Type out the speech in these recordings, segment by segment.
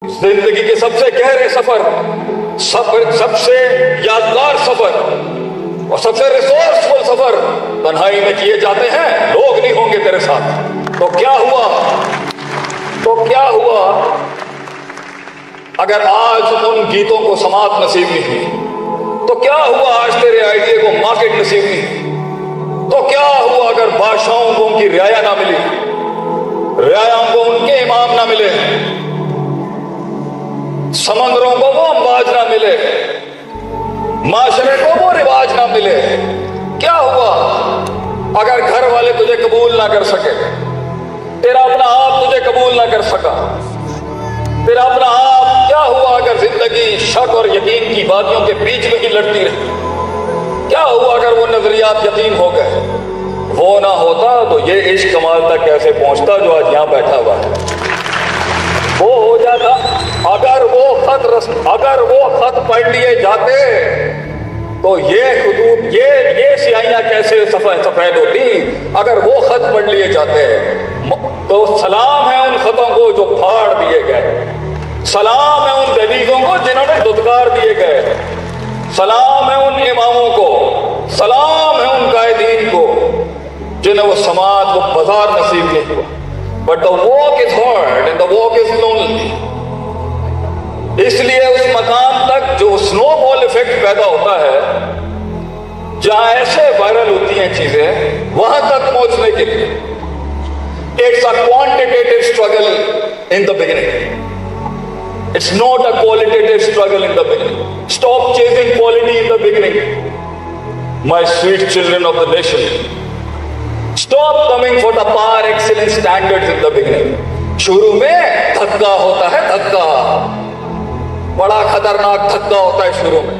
जिंदगी के सबसे गहरे सफर, सबसे यादगार सफर और सबसे रिसोर्सफुल सफर तन्हाई में किए जाते हैं। लोग नहीं होंगे तेरे साथ। तो क्या हुआ अगर आज उन गीतों को समात नसीब नहीं हुई? तो क्या हुआ आज तेरे आइडिया को मार्केट नसीब नहीं? तो क्या हुआ अगर बादशाहों को उनकी रियाया ना मिली, रियायाओं को उनके इमाम ना मिले, समंदरों को वो अंबाज ना मिले, माशरे को वो रिवाज ना मिले? क्या हुआ अगर घर वाले तुझे कबूल ना कर सके, तेरा अपना आप तुझे कबूल ना कर सका, तेरा अपना आप? क्या हुआ अगर जिंदगी शक और यकीन की बातियों के बीच में ही लड़ती रही? क्या हुआ अगर वो नजरियात यतीम हो गए? वो ना होता तो ये इश्क कमाल तक कैसे पहुंचता जो आज यहां बैठा हुआ है? वो हो जाता अगर वो खत पढ़ लिए जाते तो ये खुतूत, ये स्याहियां कैसे सफेद होती? अगर वो खत पढ़ लिए जाते तो सलाम है उन खतों को जो फाड़ दिए गए, सलाम है उन दलीलों को जिन्होंने दुत्कार दिए गए, सलाम है उन इमामों को, सलाम है उन कायदीन को जिन्हें वो समाज, वो बाजार नसीब नहीं हुआ। But the walk is hard and the walk is lonely. इसलिए उस मकाम तक जो स्नोबॉल इफेक्ट पैदा होता है, जहां ऐसे वायरल होती हैं चीजें, वहां तक पहुंचने के लिए it's a quantitative struggle in the beginning. It's not a qualitative struggle in the beginning. Stop chasing quality in the beginning, my sweet children of the nation. Stop coming for the par excellence standards in the beginning. शुरू में धक्का होता है, धक्का, बड़ा खतरनाक धक्का होता है शुरू में,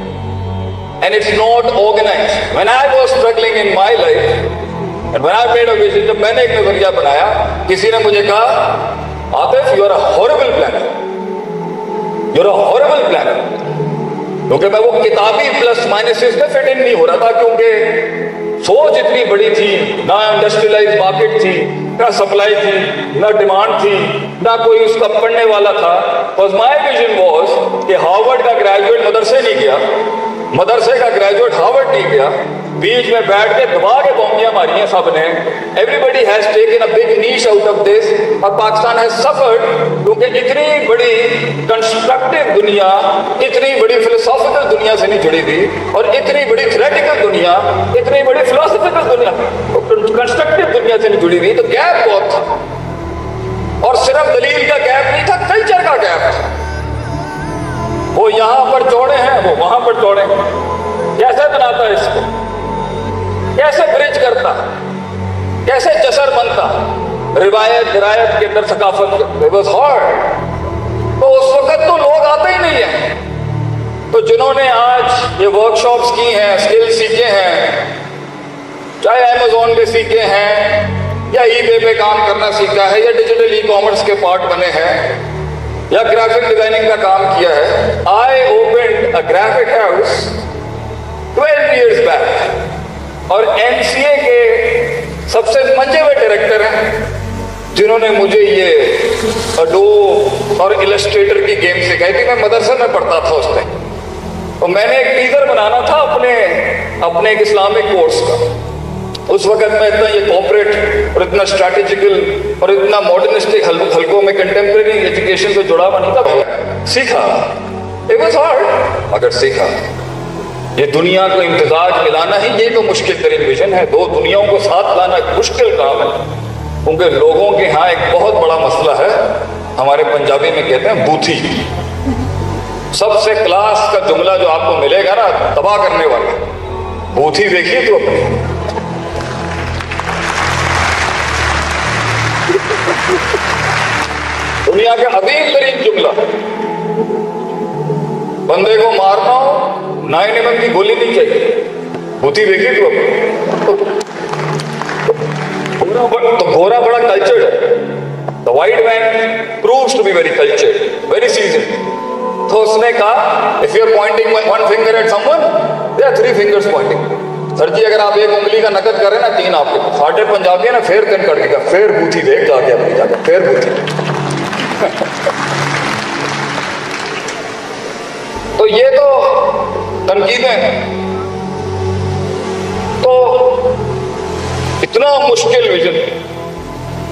and it's not organized. When I was struggling in my life and when I made a vision, जब मैंने एक नजरिया बनाया, किसी ने मुझे कहा, Atif, you are a horrible planner. You're a horrible planner. क्योंकि मैं वो किताबी प्लस माइनसेस में फिट इन नहीं हो रहा था, क्योंकि सोच इतनी बड़ी थी, ना इंडस्ट्रियलाइज मार्केट थी, ना सप्लाई थी, ना डिमांड थी, ना कोई उसका पढ़ने वाला था। Because my vision was कि हार्वर्ड का ग्रेजुएट मदरसे नहीं गया, मदरसे का ग्रेजुएट हार्वर्ड नहीं गया, बीच में बैठ के दबा के बॉम्बियां मारी हैं सबने। Everybody has taken a big niche out of this, और पाकिस्तान has suffered क्योंकि इतनी बड़ी कंस्ट्रक्टिव दुनिया, इतनी बड़ी फिलोसॉफिकल दुनिया से नहीं जुड़ी थी, और इतनी बड़ी थ्योरेटिकल दुनिया, इतनी बड़ी फिलोसॉफिकल दुनिया, कंस्ट्रक्टिव दुनिया से नहीं जुड़ी थी। तो गैप बहुत था, और सिर्फ दलील का गैप नहीं था, कल्चर का गैप था। वो यहां पर चौड़े हैं, वो वहां पर चौड़े हैं। कैसे बनाता है इसको, कैसे ब्रिज करता, कैसे जसर बनता, रिवायत दिरायत के अंदर सकाफत, इट वाज हार्ड। तो उस वक्त तो लोग आते ही नहीं है। तो जिन्होंने आज ये वर्कशॉप्स की हैं, स्किल सीखे हैं, चाहे अमेज़न पे सीखे हैं, या ईबे पे काम करना सीखा है, या डिजिटल ई कॉमर्स के पार्ट बने हैं, या ग्राफिक डिजाइनिंग का काम किया है। I opened a graphic house 12 years back, और एनसीए के सबसे मंजे हुए डायरेक्टर हैं जिन्होंने मुझे ये अडोब और इलस्ट्रेटर की गेम सिखाई थी। मैं मदरसे में पढ़ता था उस टाइम, तो मैंने एक टीजर बनाना था अपने एक इस्लामिक कोर्स का। उस वक्त मैं इतना ये कॉर्पोरेट और इतना स्ट्रैटेजिकल और इतना मॉडर्निस्टिक हल्कों में कंटेम्प्रेरी एजुकेशन से जुड़ा हुआ नहीं था। सीखा, इट वाज हार्ड, मगर सीखा। ये दुनिया को इम्तिजाज मिलाना ही ये तो मुश्किल तरीन विजन है। दो दुनियाओं को साथ लाना एक मुश्किल काम है, क्योंकि लोगों के यहाँ एक बहुत बड़ा मसला है, हमारे पंजाबी में कहते हैं बूथी। सबसे क्लास का जुमला जो आपको मिलेगा ना, तबाह करने वाला, बूथी देखिए तो अपनी। दुनिया का अजीम तरीन जुमला, बंदे को मारना हो 9mm की गोली नहीं चाहिए, बूथी देखिए तो घोड़ा बड़ा कल्चर्ड है। The white man proves to be very cultured, very seasoned. तो उसने कहा, if you are pointing one finger at someone, there are 3 fingers pointing. Sir ji, अगर आप एक उंगली का नकद करें ना, 3 आपके फाटे पंजाबी है ना, फेर कन कर देगा, फेर बूथी देख जाके अपनी जाके, फेर बूथी। तो ये तो तनकीदें हैं। तो इतना मुश्किल विजन,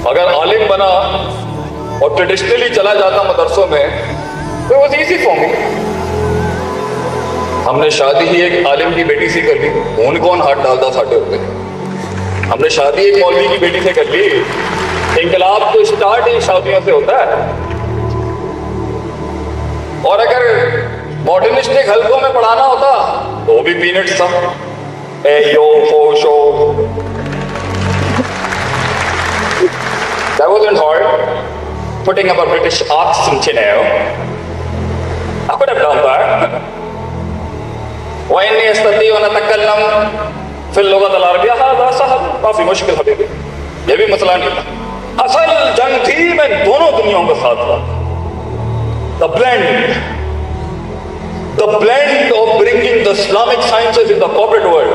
अगर आलिम बना और ट्रेडिशनली चला जाता मदरसों में तो वो इजी फॉर मी। हमने शादी ही एक आलिम की बेटी से कर ली, कौन कौन हाथ डालता साढ़े ऊपर। हमने शादी एक मौलवी की बेटी से कर ली। इंकलाब तो स्टार्ट ही शादियों से होता है। और अगर मॉडर्निस्टिक हल्कों में पढ़ाना होता तो वो भी पीनट्स था। ए यो फो show, that wasn't hard. Putting up a British accent, you know. I could have done that. وإني أستطيع أن أتكلم في اللغة العربية هذا سهل काफी मुश्किल हबीबी, ये भी मसला नहीं था। असल जंग थी मैं दोनों दुनियाओं के साथ था। The blend of bringing the Islamic sciences in the corporate world,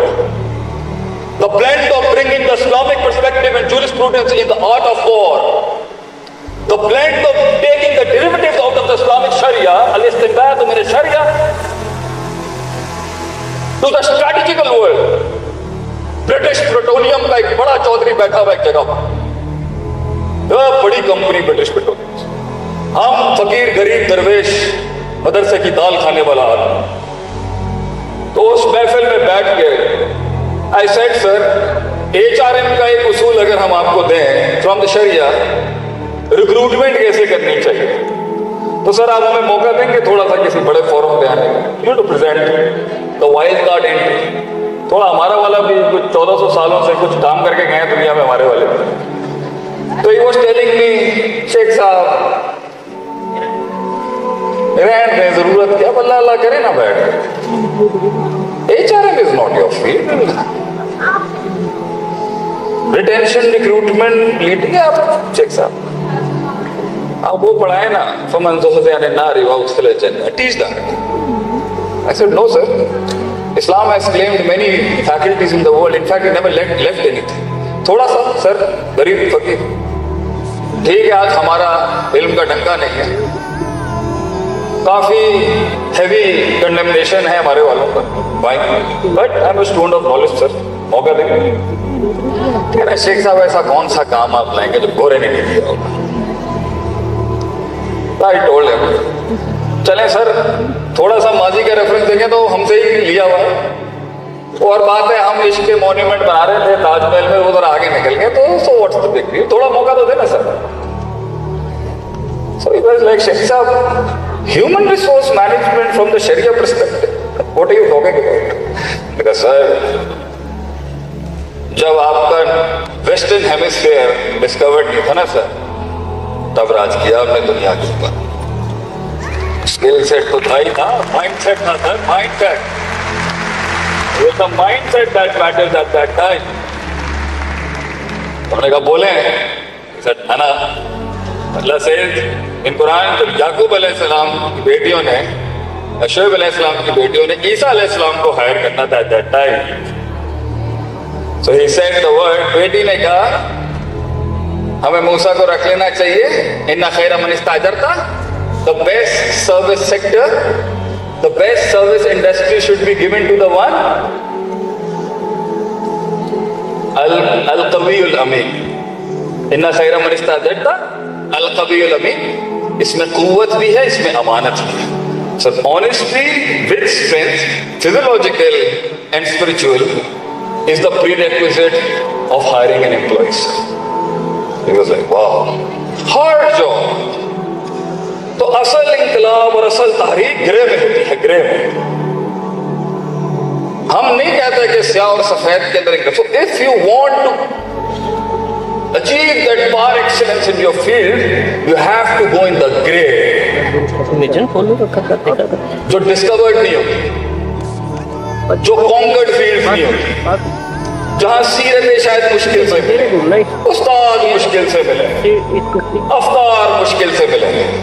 the blend of bringing the Islamic perspective and jurisprudence in the art of war, the blend of taking the derivatives out of the Islamic Sharia, al-istinbat min al-Sharia, to the strategical world. British petroleum का एक बड़ा चौधरी बैठा हुआ एक जगह पर, बड़ी company British petroleum. हम फकीर गरीब दरवेश मदरसे की दाल खाने वाला आदमी। तो उस महफिल में बैठ के आई सेड सर, HRM का एक उसूल अगर हम आपको दें फ्रॉम द शरिया, रिक्रूटमेंट कैसे करनी चाहिए, तो सर आप हमें मौका देंगे थोड़ा सा किसी बड़े फोरम पे आने का, to present the wild card entry. थोड़ा हमारा वाला भी कुछ 1400 सालों से कुछ काम करके गए दुनिया में हमारे वाले। तो he was telling me, Sheikh साहब रहने दें, जरूरत क्या, अल्लाह अल्लाह करे ना बैठ। HRM is not your field. Retention recruitment leading आप शेख साहब, आप वो पढ़ाए ना, फमन ज़ुहज़िया नारी व उदखिल जन्नह, teach that. I said no sir, Islam has claimed many faculties in the world, in fact it never left anything. थोड़ा सा सर गरीब फकीर, ठीक है आज हमारा इल्म का डंका नहीं है, काफी हैवी कंडेमनेशन है हमारे वालों पर, but I am a student of knowledge sir, मौका देंगे। कह रहे शेख साहब ऐसा कौन सा काम आप लाएंगे जो गोरे ने नहीं किया होगा। I told him, चलें सर थोड़ा सा माजी का रेफरेंस देंगे तो हमसे ही लिया हुआ है। और बात है हम इश्क के मॉन्यूमेंट बना रहे थे ताजमहल में, उधर आगे निकल गए, तो so what's the big deal, थोड़ा मौका तो देना sir. So he was like, Sheikh Sahab, human resource management from the Sharia perspective, what are you talking about? Because sir, जब आपका वेस्टर्न हेमिस्फीयर डिस्कवर्ड नहीं था ना सर, तब राज किया आपने दुनिया के ऊपर। स्किल सेट तो था ही था, माइंड सेट था sir, mind set. It was the mindset that matters at that time. हमने कहा बोले, अना अल्लाह से इन कुरान जब याकूब अलैहिस्सलाम की बेटियों ने, शुएब अलैहिस्सलाम की बेटियों ने ईसा अलैहिस्सलाम को हायर करना था at that time. So he said the word, बेटी ने कहा हमें मूसा को रख लेना चाहिए, इन्ना खैरा मन इस्ताजरता, the best service sector, the best service industry should be given to the one al-Qawiyul Amin. इन्ना खैरा मन इस्ताजरता al-Qawiyul Amin, इसमें कुव्वत भी है, इसमें अमानत भी है। So honesty with strength, physiological and spiritual, is the prerequisite of hiring an employee. He was like, wow, hard job. तो असल इंकलाब और असल तहरीक ग्रे में होती है, ग्रे में। हम नहीं कहते कि स्याह और सफेद के अंदर। So if you want to achieve that par excellence in your field, you have to go in the gray, जो डिस्कवर्ड नहीं होती, जो कॉन्कर्ड फील्ड नहीं होती, जहां सीरतें शायद मुश्किल से मिले, उस्ताद मुश्किल से मिले, अफ्तार मुश्किल से मिले।